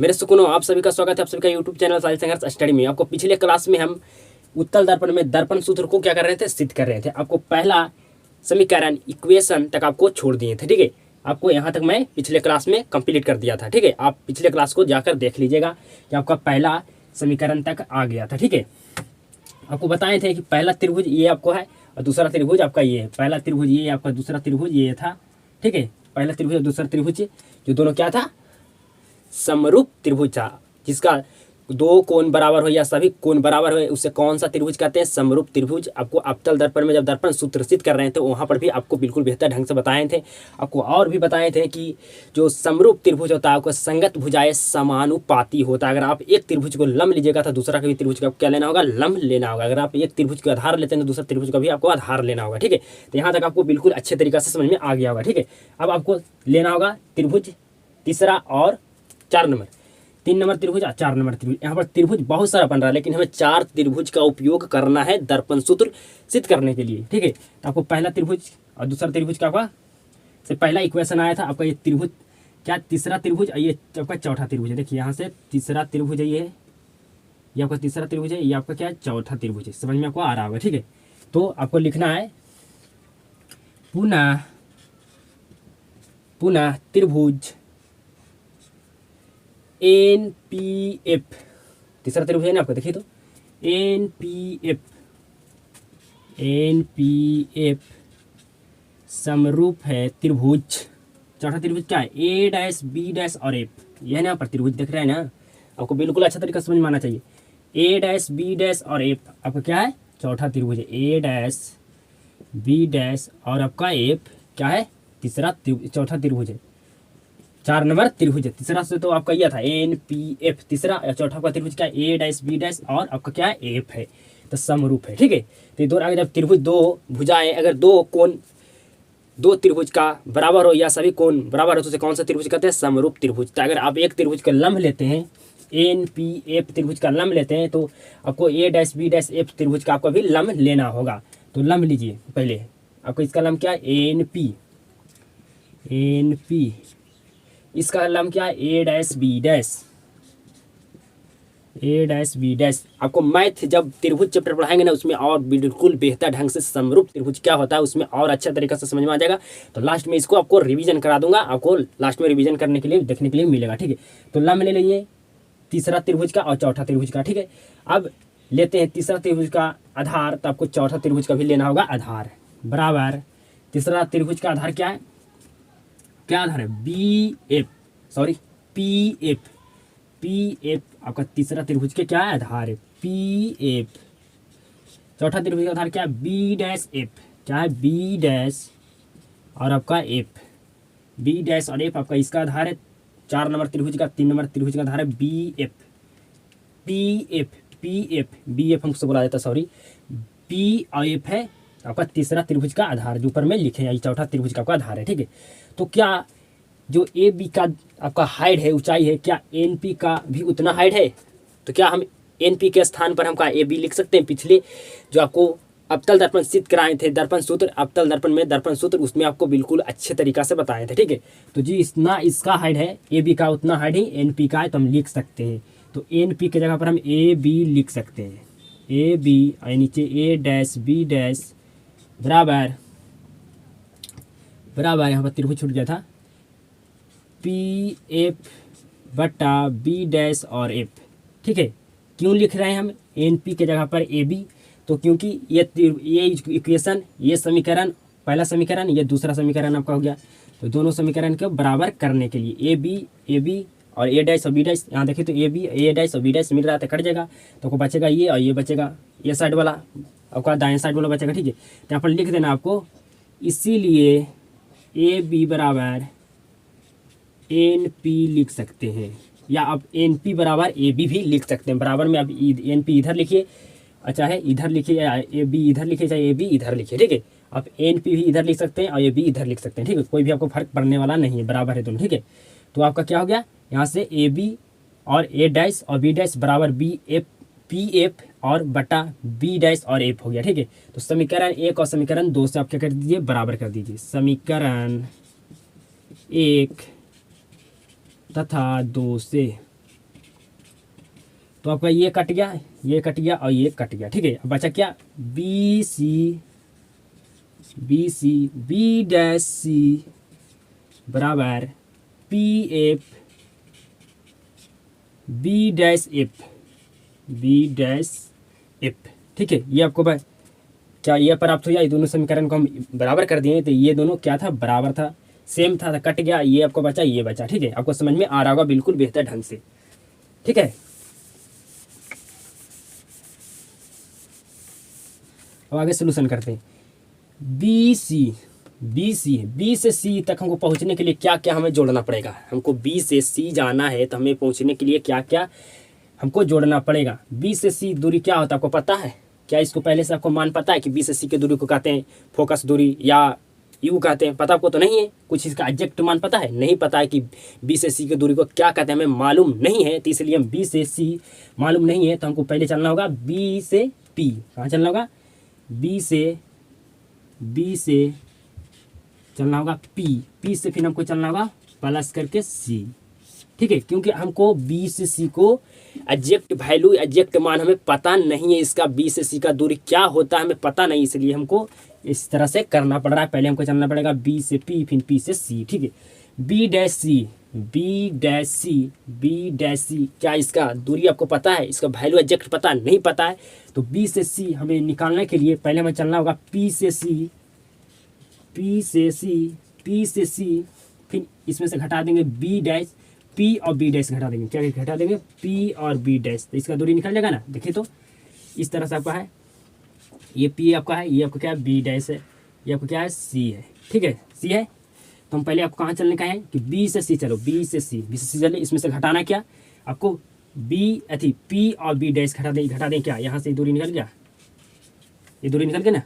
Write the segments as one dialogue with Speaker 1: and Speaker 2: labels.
Speaker 1: मेरे सुकूनों, आप सभी का स्वागत है आप सभी का यूट्यूब चैनल साहिल संघर्ष स्टडी में। आपको पिछले क्लास में हम उत्तल दर्पण में दर्पण सूत्र को क्या कर रहे थे, सिद्ध कर रहे थे। आपको पहला समीकरण इक्वेशन तक आपको छोड़ दिए थे, ठीक है। आपको यहाँ तक मैं पिछले क्लास में कंप्लीट कर दिया था, ठीक है। आप पिछले क्लास को जाकर देख लीजिएगा कि आपका पहला समीकरण तक आ गया था, ठीक है। आपको बताए थे कि पहला त्रिभुज ये आपको है और दूसरा त्रिभुज आपका ये है। पहला त्रिभुज ये, आपका दूसरा त्रिभुज ये था, ठीक है। पहला त्रिभुज और दूसरा त्रिभुज जो दोनों क्या था, समरूप त्रिभुज था। जिसका दो कोण बराबर हो या सभी कोण बराबर हो उसे कौन सा त्रिभुज कहते हैं, समरूप त्रिभुज। आपको अवतल दर्पण में जब दर्पण सूत्र सिद्ध कर रहे थे वहाँ पर भी आपको बिल्कुल बेहतर ढंग से बताए थे। आपको और भी बताए थे कि जो समरूप त्रिभुज होता है आपको संगत भुजाएं समानुपाती होता है। अगर आप एक त्रिभुज को लंब लीजिएगा तो दूसरा का भी त्रिभुज का क्या लेना होगा, लंब लेना होगा। अगर आप एक त्रिभुज का आधार लेते हैं तो दूसरा त्रिभुज का भी आपको आधार लेना होगा, ठीक है। तो यहाँ तक आपको बिल्कुल अच्छे तरीके से समझ में आ गया होगा, ठीक है। अब आपको लेना होगा त्रिभुज तीसरा और 4 नंबर, 3 नंबर त्रिभुज और 4 नंबर त्रिभुज। यहाँ पर त्रिभुज बहुत सारा बन रहा है लेकिन हमें 4 त्रिभुज का उपयोग करना है दर्पण सूत्र सिद्ध करने के लिए, ठीक है। तो आपको पहला त्रिभुज और दूसरा त्रिभुज का आपका से पहला इक्वेशन आया था। आपका ये त्रिभुज क्या, तीसरा त्रिभुज और ये आपका चौथा त्रिभुज है। देखिए यहाँ से तीसरा त्रिभुज है, ये आपका तीसरा त्रिभुज है, ये आपका क्या है, चौथा त्रिभुज है। समझ में आपको आ रहा होगा, ठीक है। तो आपको लिखना है पुनः त्रिभुज NPF, तीसरा त्रिभुज है ना आपका, देखिए तो NPF समरूप है त्रिभुज। चौथा त्रिभुज क्या है, A डैश B डैश और F, यह है ना पर त्रिभुज दिख रहा है ना। आपको बिल्कुल अच्छा तरीका समझ में आना चाहिए। A डैश B डैश और F आपका क्या है, चौथा त्रिभुज है। A डैश B डैश और आपका F क्या है, तीसरा चौथा त्रिभुज है। 4 नंबर त्रिभुज है। तीसरा से तो आपका यह था NPF, तीसरा या चौथा का त्रिभुज क्या है, A डैश B डैश और आपका क्या है, F है। तो समरूप है, ठीक है। तो दो आगे जब त्रिभुज दो भुजाएं अगर दो कोण दो त्रिभुज का बराबर हो या सभी कोण बराबर हो तो उसे कौन सा त्रिभुज कहते हैं, समरूप त्रिभुज। तो अगर आप एक त्रिभुज का लंब लेते हैं, NPF त्रिभुज का लंब लेते हैं तो आपको A dash B dash F त्रिभुज का आपको भी लंब लेना होगा। तो लंब लीजिए पहले, आपको इसका लंब क्या है, NP, इसका लंब क्या है, A डैश B डैश। आपको मैथ जब त्रिभुज चैप्टर पढ़ाएंगे ना उसमें और बिल्कुल बेहतर ढंग से समरूप त्रिभुज क्या होता है उसमें और अच्छा तरीके से समझ में आ जाएगा। तो लास्ट में इसको आपको रिवीजन करा दूंगा, आपको लास्ट में रिवीजन करने के लिए देखने के लिए मिलेगा, ठीक है। तो लंब ले लीजिए तीसरा त्रिभुज का और चौथा त्रिभुज का, ठीक है। अब लेते हैं तीसरा त्रिभुज का आधार, तो आपको चौथा त्रिभुज का भी लेना होगा आधार, बराबर तीसरा त्रिभुज का आधार क्या है, क्या आधार है, PF आपका तीसरा त्रिभुज के क्या है, आधार है PF। चौथा त्रिभुज का आधार क्या है, B डैश F, क्या है B डैश और आपका F, B डैश और F आपका इसका आधार है। 4 नंबर त्रिभुज का 3 नंबर त्रिभुज का आधार है BF हमसे बोला जाता है, सॉरी, P और F है आपका तीसरा त्रिभुज का आधार जो ऊपर में लिखे हैं, चौथा त्रिभुज का आपका आधार है, ठीक है। तो क्या जो AB का आपका हाइट है, ऊंचाई है, क्या NP का भी उतना हाइट है। तो क्या हम NP के स्थान पर हम का AB लिख सकते हैं। पिछले जो आपको अवतल दर्पण सिद्ध कराए थे दर्पण सूत्र, अवतल दर्पण में दर्पण सूत्र, उसमें आपको बिल्कुल अच्छे तरीका से बताए थे, ठीक है। तो जी इतना इसका हाइट है AB का उतना हाइट ही NP का है, तो हम लिख सकते हैं। तो NP के जगह पर हम AB लिख सकते हैं, AB और नीचे A डैश B डैश बराबर यहाँ पर त्रिभुज छूट गया था, PF बटा B डैश और F, ठीक है। क्यों लिख रहे हैं हम NP के जगह पर AB, तो क्योंकि ये इक्वेशन, ये समीकरण पहला समीकरण, ये दूसरा समीकरण आपका हो गया। तो दोनों समीकरण को बराबर करने के लिए AB और A डैश और B डैश, यहाँ देखिए तो A डैश और B डैश मिल रहा है, कट जाएगा तो आपको बचेगा ये और ये बचेगा, ये साइड वाला आपका दाएं साइड वाला बचेगा, ठीक है। तो यहाँ पर लिख देना आपको, इसीलिए AB बराबर NP लिख सकते हैं, या आप NP बराबर AB भी लिख सकते हैं। बराबर में आप NP इधर लिखिए, चाहे इधर लिखिए, या AB इधर लिखिए, चाहे AB इधर लिखिए, ठीक है। आप NP भी इधर लिख सकते हैं और AB इधर लिख सकते हैं, ठीक है। कोई भी आपको फर्क पड़ने वाला नहीं है, बराबर है दोनों, ठीक है। तो आपका क्या हो गया, यहाँ से AB और A डैश और B डैश बराबर PF और बटा B डैश और F हो गया, ठीक है। तो समीकरण 1 और समीकरण 2 से आप क्या कर दीजिए, बराबर कर दीजिए। समीकरण 1 तथा 2 से तो आपका ये कट गया, ये कट गया और ये कट गया, ठीक है। अब बचा क्या, B C B dash C बराबर P F B dash F, ठीक है। ये आपको क्या ये प्राप्त हो गया, ये दोनों समीकरण को हम बराबर कर दिए, तो ये दोनों क्या था, बराबर था, सेम था, कट गया, ये आपको बचा, ये बचा, ठीक है। आपको समझ में आ रहा होगा बिल्कुल बेहतर ढंग से, ठीक है। अब आगे सोल्यूशन करते हैं। बी से सी तक हमको पहुंचने के लिए क्या क्या हमें जोड़ना पड़ेगा, हमको बी से सी जाना है तो हमें पहुंचने के लिए क्या क्या हमको जोड़ना पड़ेगा। बी से सी दूरी क्या होता है आपको पता है क्या, इसको पहले से आपको मान पता है कि बी से सी की दूरी को कहते हैं फोकस दूरी या यू कहते हैं, पता आपको तो नहीं है, कुछ इसका एग्जैक्ट मान पता है, नहीं पता है कि बी से सी की दूरी को क्या कहते हैं, हमें मालूम नहीं है, तो इसलिए हम बी से सी मालूम नहीं है, तो हमको पहले चलना होगा बी से पी। कहाँ चलना होगा, बी से चलना होगा पी से फिर हमको चलना होगा प्लस करके सी, ठीक है। क्योंकि हमको बी से सी को एग्जैक्ट वैल्यू एग्जैक्ट मान हमें पता नहीं है, इसका बी से सी का दूरी क्या होता है हमें पता नहीं, इसलिए हमको इस तरह से करना पड़ रहा है। पहले हमको चलना पड़ेगा बी से पी फिर पी से सी, ठीक है। बी डैश सी क्या इसका दूरी आपको पता है, इसका वैल्यू एग्जैक्ट पता नहीं पता है, तो बी से सी हमें निकालने के लिए पहले हमें चलना होगा पी से सी फिर इसमें से घटा देंगे बी डैश, पी और बी डैश घटा देंगे, क्या घटा देंगे, पी और बी डैश, तो इसका दूरी निकल जाएगा ना। देखिए तो इस तरह से आपका है, ये पी आपका है, ये आपको क्या है बी डैश है, ये आपको क्या है सी है, ठीक है, सी है। तो हम पहले आपको कहाँ चलने का है कि बी से सी चलो, बी से सी चले, इसमें से घटाना क्या आपको, पी और बी डैश घटा दें क्या, यहाँ से दूरी निकल गया, ये दूरी निकल गया ना,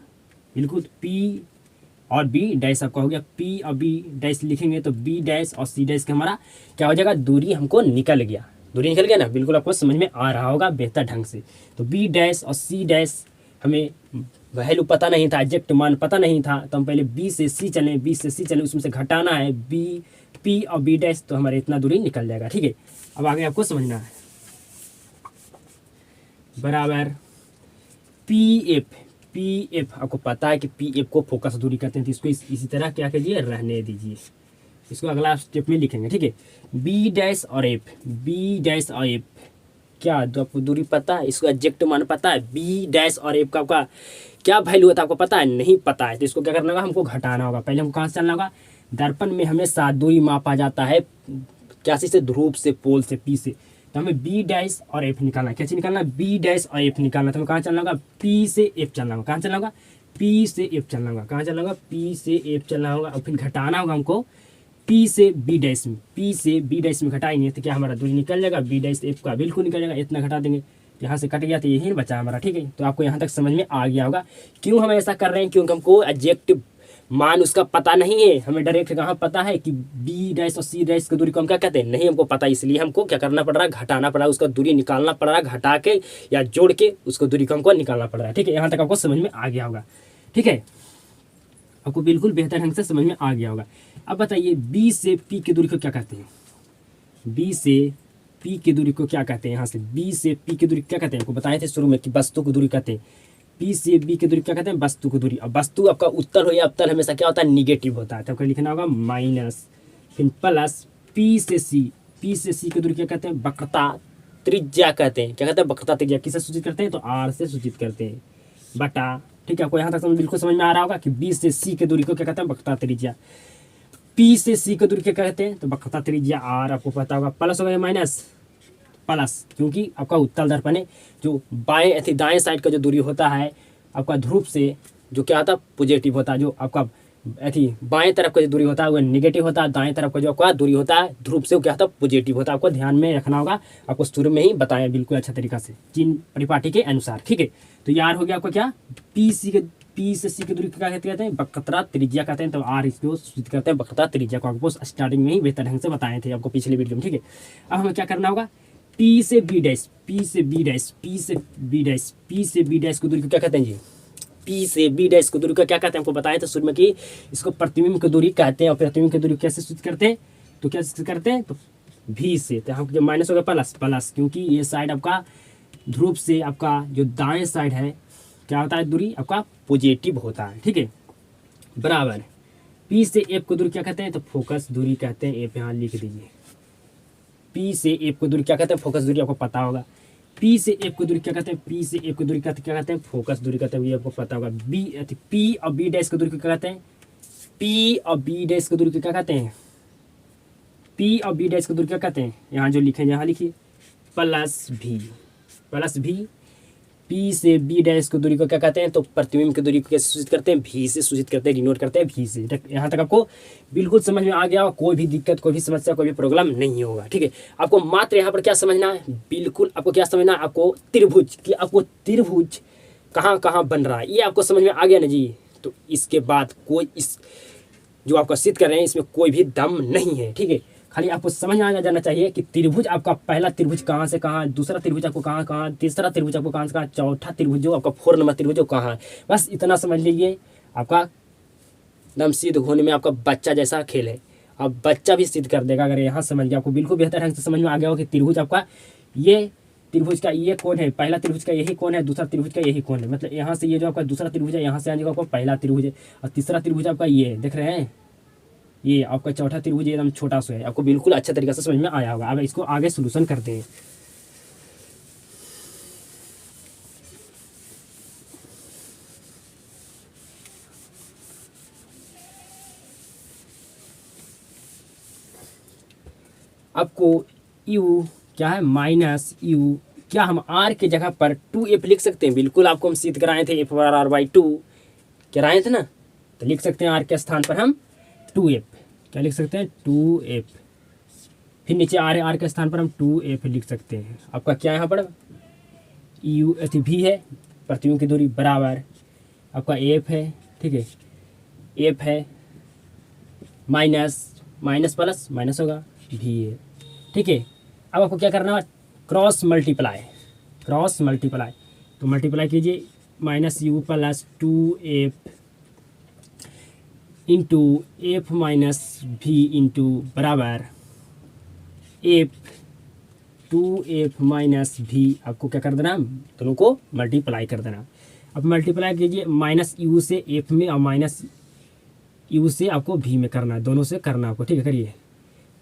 Speaker 1: बिल्कुल। पी और बी डैश आपका हो गया, पी और बी डैश लिखेंगे तो बी डैश और सी डैश का हमारा क्या हो जाएगा, दूरी हमको निकल गया ना, बिल्कुल आपको समझ में आ रहा होगा बेहतर ढंग से। तो बी डैश और सी डैश हमें वैल्यू पता नहीं था, एग्जैक्ट मान पता नहीं था, तो हम पहले बी से सी चलें, उसमें से घटाना है पी और बी डैश, तो हमारे इतना दूरी निकल जाएगा, ठीक है। अब आगे आपको समझना है, बराबर पी एफ आपको पता है कि पी एफ को फोकस दूरी कहते हैं, तो इसको इसी तरह क्या कीजिए, रहने दीजिए, इसको अगला स्टेप में लिखेंगे, ठीक है। बी डैश और एफ क्या तो आपको दूरी पता है, इसको एग्जैक्ट मान पता है, बी डैश और एफ का आपका क्या वैल्यू होता है आपको पता है, नहीं पता है, तो इसको क्या करना होगा, हमको घटाना होगा। पहले हमको कहाँ से चलना होगा, दर्पण में हमेशा दूरी मापा जाता है क्या से, ध्रुव से, पोल से, पी से, तो हमें बी डैश और एफ निकालना है, कैसे निकालना, बी डैश और एफ निकालना, तो हमें कहाँ चलना होगा, पी से एफ चलना होगा, कहाँ चलना होगा, पी से एफ चलना होगा, कहाँ चलना होगा, पी से एफ चलना होगा, और फिर घटाना होगा हमको पी से बी डैश में घटाएंगे तो क्या हमारा दूरी निकल जाएगा, बी डैश एफ का बिल्कुल निकल जाएगा, इतना घटा देंगे, यहाँ से कट गया तो यही बचा हमारा, ठीक है। तो आपको यहाँ तक समझ में आ गया होगा क्यों हम ऐसा कर रहे हैं, क्योंकि हमको एग्जैक्ट मान उसका पता नहीं है, हमें डायरेक्ट कहाँ पता है कि बी डैश और सी डैश की दूरी को हम क्या कहते हैं, नहीं हमको पता, इसलिए हमको क्या करना पड़ रहा है, घटाना पड़ रहा है, उसका दूरी निकालना पड़ रहा है, घटा के या जोड़ के उसको दूरी को हमको निकालना पड़ रहा है, ठीक है। यहाँ तक आपको समझ में आ गया होगा, ठीक है, आपको बिल्कुल बेहतर ढंग से समझ में आ गया होगा। अब बताइए बी से पी की दूरी को क्या कहते हैं, बी से पी की दूरी को क्या कहते हैं, यहाँ से बी से पी की दूरी क्या कहते हैं, आपको बताए थे शुरू में कि वस्तु की दूरी कहते हैं, पी से बी की दूरी क्या कहते हैं, वस्तु की दूरी। अब वस्तु आपका उत्तल हो या अवतल हमेशा क्या होता है, निगेटिव होता है, तो आपको लिखना होगा माइनस फिर प्लस पी से सी की दूरी क्या कहते हैं, वक्रता त्रिज्या कहते हैं, क्या कहते हैं, वक्रता त्रिज्या, किससे सूचित करते हैं, तो आर से सूचित करते हैं, बटा, ठीक है। आपको यहाँ तक बिल्कुल समझ में आ रहा होगा कि बी से सी की दूरी को क्या कहते हैं, वक्रता त्रिज्या, पी से सी की दूरी क्या कहते हैं, तो वक्रता त्रिज्या आर, आपको पता होगा, प्लस होगा माइनस प्लस, क्योंकि आपका उत्तल दर्पण है, जो दाएं साइड का जो दूरी होता है आपका ध्रुव से, जो क्या होता है पॉजिटिव होता है, जो आपका बाएं तरफ का जो दूरी होता है वो नेगेटिव होता है, दाएं तरफ का जो आपका दूरी होता है ध्रुव से वो क्या होता है पॉजिटिव होता है, आपको ध्यान में रखना होगा, आपको शुरू में ही बताया बिल्कुल अच्छा तरीका से चिन्ह परिपाटी के अनुसार, ठीक है। तो यार हो गया आपको क्या, पी से सी की दूरी क्या कहते हैं, वक्रता त्रिज्या कहते हैं, तो आर इसको सूचित करते हैं वक्रता त्रिज्या को, आपको स्टार्टिंग में ही बेहतर ढंग से बताए थे आपको पिछले वीडियो में, ठीक है। अब हमें क्या करना होगा, पी से बी डैश की दूरी को क्या कहते हैं जी, पी से बी डैश की दूरी को क्या कहते हैं, आपको बताया था शुरू में कि इसको प्रतिबिंब की दूरी कहते हैं, और प्रतिबिंब की दूरी कैसे सूचित करते हैं, तो क्या करते हैं, तो भी से, तो यहाँ जो माइनस हो गया प्लस प्लस, क्योंकि ये साइड आपका ध्रुव से आपका जो दाएं साइड है क्या होता है, दूरी आपका पॉजिटिव होता है, ठीक है। बराबर पी से एफ को दूरी क्या कहते हैं, तो फोकस दूरी कहते हैं। एफ यहाँ लिख दीजिए। पी से एफ को दूरी क्या कहते हैं, फोकस दूरी, आपको पता होगा। पी से एफ को दूरी क्या कहते हैं, पी से एफ को दूरी क्या कहते हैं, फोकस दूरी कहते हैं, ये आपको पता होगा। बी पी और बी डैश को दूरी को क्या कहते हैं, पी और बी डैश को दूरी को क्या कहते हैं, पी और बी डैश को दूरी क्या कहते हैं, यहाँ जो लिखे यहाँ लिखिए प्लस भी, प्लस भी। पी से बी डैश को दूरी को क्या कहते हैं, तो प्रतिबिंब की दूरी को कैसे सूचित करते हैं, भी से सूचित करते हैं, डिनोट करते हैं भी से। यहाँ तक आपको बिल्कुल समझ में आ गया, कोई भी दिक्कत, कोई भी समस्या, कोई भी प्रॉब्लम नहीं होगा, ठीक है। आपको मात्र यहाँ पर क्या समझना है, बिल्कुल आपको क्या समझना है, आपको त्रिभुज कि आपको त्रिभुज कहाँ कहाँ बन रहा है, ये आपको समझ में आ गया ना जी। तो इसके बाद कोई इस जो आपका सिद्ध कर रहे हैं इसमें कोई भी दम नहीं है, ठीक है। खाली आपको समझ में आ जाना चाहिए कि त्रिभुज आपका पहला त्रिभुज कहाँ से कहाँ, दूसरा त्रिभुज आपको कहाँ कहाँ, तीसरा त्रिभुज आपको कहाँ से कहाँ, चौथा त्रिभुज जो आपका 4 नंबर त्रिभुज जो कहाँ है, बस इतना समझ लीजिए। आपका दम सिद्ध होने में आपका बच्चा जैसा खेल है, अब बच्चा भी सिद्ध कर देगा अगर यहाँ समझ गया। आपको बिल्कुल बेहतर ढंग से समझ में आ गया हो कि त्रिभुज आपका ये त्रिभुज का ये कौन है, पहला त्रिभुज का यही कौन है, दूसरा त्रिभुज का यही कौन है, मतलब यहाँ से ये जो आपका दूसरा त्रिभुज है यहाँ से आने का आपका पहला त्रिभुज है, और तीसरा त्रिभुज आपका ये देख रहे हैं, ये आपका चौथा त्रिभुज एकदम छोटा सा है। आपको बिल्कुल अच्छा तरीके से समझ में आया होगा। अब इसको आगे सोल्यूशन करते हैं। आपको यू क्या है, माइनस यू, क्या हम आर के जगह पर 2f लिख सकते हैं, बिल्कुल आपको हम सिद्ध कराए थे, एफ बार आर बाई 2 कराए थे ना, तो लिख सकते हैं आर के स्थान पर हम 2f, क्या लिख सकते हैं 2f, फिर नीचे आर है, आर के स्थान पर हम 2f लिख सकते हैं। आपका क्या यहाँ पर यू भी है, प्रतिबिंब की दूरी बराबर आपका f है, ठीक है, f है माइनस माइनस प्लस माइनस होगा भी है, ठीक है। अब आपको क्या करना है, क्रॉस मल्टीप्लाई, क्रॉस मल्टीप्लाई, तो मल्टीप्लाई कीजिए minus you plus 2f into F minus भी इंटू बराबर एफ 2f माइनस भी, आपको क्या कर देना, दोनों को मल्टीप्लाई कर देना। अब मल्टीप्लाई कीजिए माइनस यू से एफ में और माइनस यू से आपको भी में करना है, दोनों से करना आपको, ठीक है। करिए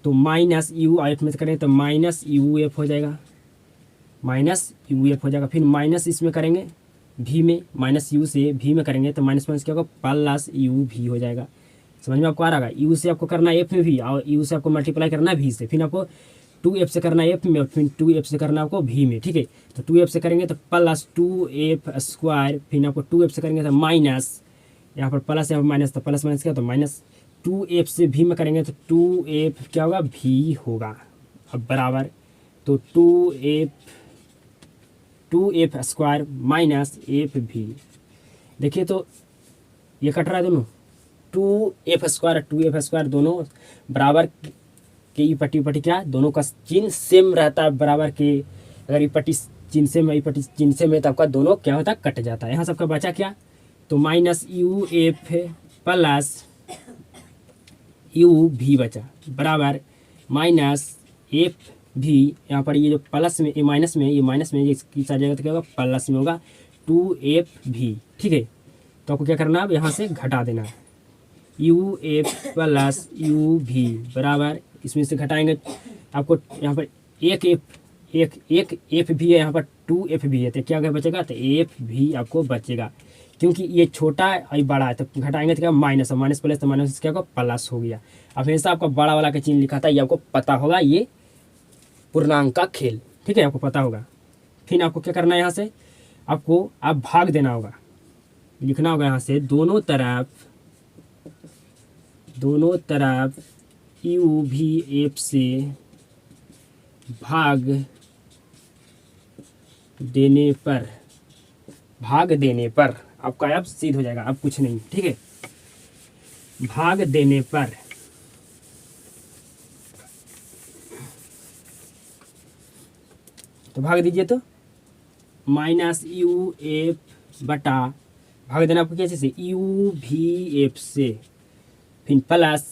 Speaker 1: तो माइनस यू एफ में करें तो माइनस यू एफ हो जाएगा, माइनस यू एफ हो जाएगा, फिर माइनस इसमें करेंगे भी में, माइनस यू से भी में करेंगे तो माइनस माइनस क्या होगा प्लस यू भी हो जाएगा। समझ में आपको आ रहा है, यू से आपको करना एफ में भी और यू से आपको मल्टीप्लाई करना भी से, फिर आपको 2f से करना एफ में, फिर 2f से करना आपको भी में, ठीक है। तो 2f से करेंगे तो प्लस 2f स्क्वायर, फिर आपको 2f से करेंगे तो माइनस, यहाँ पर प्लस यहाँ पर माइनस, तो प्लस माइनस क्या, तो माइनस 2f से भी में करेंगे तो 2f क्या होगा भी होगा, अब बराबर तो 2f स्क्वायर माइनस एफ भी, देखिए तो ये कट रहा है दोनों, 2f स्क्वायर दोनों बराबर के, ई पट्टी क्या, दोनों का चिन्ह सेम रहता है बराबर के, अगर ई पट्टी चिन्ह सेम है, ई पट्टी चिन्ह सेम है तो आपका दोनों क्या होता है कट जाता है। यहाँ सबका बचा क्या, तो minus U F plus you भी बचा बराबर माइनस एफ भी, यहाँ पर ये जो प्लस में ये माइनस में, ये माइनस में ये किस आ जाएगा तो क्या होगा प्लस में होगा 2f भी, ठीक है। तो आपको क्या करना है, अब यहाँ से घटा देना, यू एफ प्लस यू भी बराबर, इसमें से घटाएंगे आपको यहाँ पर एक एफ भी है, यहाँ पर 2f भी है, तो क्या बचेगा, तो एफ भी आपको बचेगा, क्योंकि ये छोटा है और बड़ा है, तो घटाएंगे तो क्या माइनस, माइनस प्लस तो माइनस क्या होगा प्लस हो गया। अब हमेशा आपका बड़ा वाला का चिन्ह लिखा था, ये आपको पता होगा, ये पूर्णांक का खेल, ठीक है, आपको पता होगा। फिर आपको क्या करना है, यहाँ से आपको आप भाग देना होगा, लिखना होगा यहाँ से दोनों तरफ यू भी एफ से भाग देने पर आपका अब सिद्ध हो जाएगा, अब कुछ नहीं, ठीक है। भाग देने पर तो भाग दीजिए, तो माइनस यू एफ बटा, भाग देना आपको कैसे से, यू भी एफ से, फिर प्लस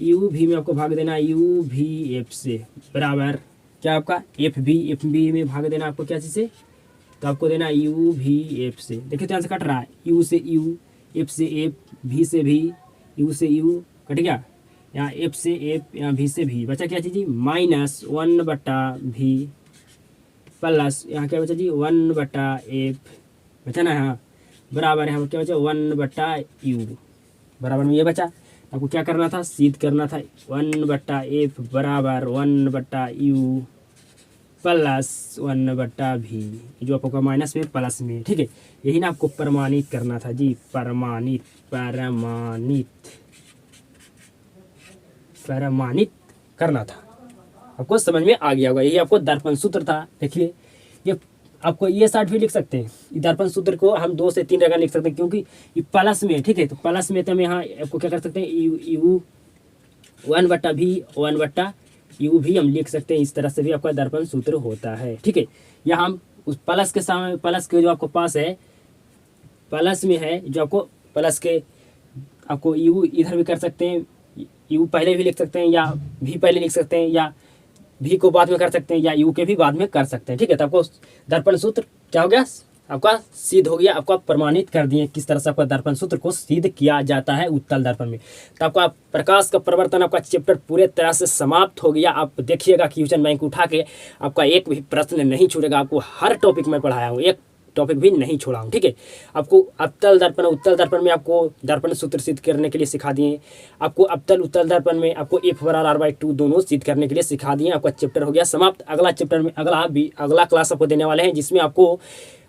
Speaker 1: यू भी में आपको भाग देना यू भी एफ से बराबर क्या आपका एफ बी में भाग देना आपको क्या चीज़ से, तो आपको देना यू भी एफ से। देखिए तो यहाँ से कट रहा है, यू से यू, एफ से एफ, भी से भी, यू से यू कट गया, यहाँ एफ से एफ, यहाँ भी से भी, बचा क्या चीज़ -1/v प्लस यहाँ क्या बचा जी 1/f बचा ना, हाँ बराबर यहाँ क्या बचा 1/u बराबर में ये बचा। आपको क्या करना था, सिद्ध करना था 1/f बराबर 1/u प्लस 1/v, जो आपको माइनस में प्लस में, ठीक है। यही ना आपको प्रमाणित करना था जी, प्रमाणित करना था। आपको समझ में आ गया होगा, यही आपको दर्पण सूत्र था। देखिए ये आपको ये साइड भी लिख सकते हैं, दर्पण सूत्र को हम 2 से 3 जगह लिख सकते हैं क्योंकि ये प्लस में, ठीक है। तो प्लस में तो हम यहाँ आपको क्या कर सकते हैं, यू 1/v 1/u भी हम लिख सकते हैं। इस तरह से भी आपका दर्पण सूत्र होता है, ठीक है। यहाँ हम उस प्लस के सामने, प्लस के जो आपको पास है, प्लस में है जो आपको प्लस के, आपको यू इधर भी कर सकते हैं, यू पहले भी लिख सकते हैं या भी पहले लिख सकते हैं या भी को बाद में कर सकते हैं या यू के भी बाद में कर सकते हैं, ठीक है। तो आपको दर्पण सूत्र क्या हो गया, आपका सिद्ध हो गया, आपको प्रमाणित कर दिए किस तरह से आपका दर्पण सूत्र को सिद्ध किया जाता है उत्तल दर्पण में। तो आपका प्रकाश का प्रवर्तन आपका चैप्टर पूरे तरह से समाप्त हो गया। आप देखिएगा क्वेश्चन बैंक उठा के आपका एक भी प्रश्न नहीं छूटेगा, आपको हर टॉपिक में पढ़ाया हूँ, एक टॉपिक भी नहीं छोड़ा हूँ, ठीक है। आपको अवतल दर्पण उत्तल दर्पण में आपको दर्पण सूत्र सिद्ध करने के लिए सिखा दिए। आपको अवतल उत्तल दर्पण में आपको F/R/2 दोनों सिद्ध करने के लिए सिखा दिए। आपका चैप्टर हो गया समाप्त। अगला चैप्टर में अगला क्लास आपको देने वाले हैं जिसमें आपको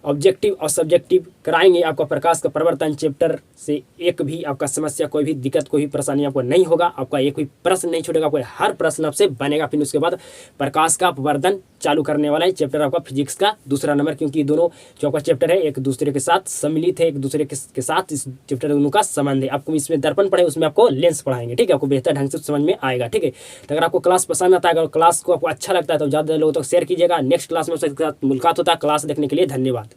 Speaker 1: ऑब्जेक्टिव और सब्जेक्टिव कराएंगे। आपका प्रकाश का प्रवर्तन चैप्टर से एक भी आपका समस्या, कोई भी दिक्कत, कोई भी परेशानी आपको नहीं होगा। आपका एक भी प्रश्न नहीं छूटेगा, कोई हर प्रश्न आपसे बनेगा। फिर उसके बाद प्रकाश का प्रवर्तन चालू करने वाला है चैप्टर आपका फिजिक्स का दूसरा नंबर, क्योंकि दोनों जो आपका चैप्टर है एक दूसरे के साथ सम्मिलित है, एक दूसरे के साथ इस चैप्टर दोनों का संबंध है। आपको इसमें दर्पण पढ़े, उसमें आपको लेंस पढ़ाएंगे, ठीक है। आपको बेहतर ढंग से समझ में आएगा, ठीक है। तो अगर आपको क्लास पसंद आता है, अगर क्लास को आपको अच्छा लगता है तो ज़्यादा लोगों तक शेयर कीजिएगा। नेक्स्ट क्लास में उसके साथ मुलाकात होता है। क्लास देखने के लिए धन्यवाद।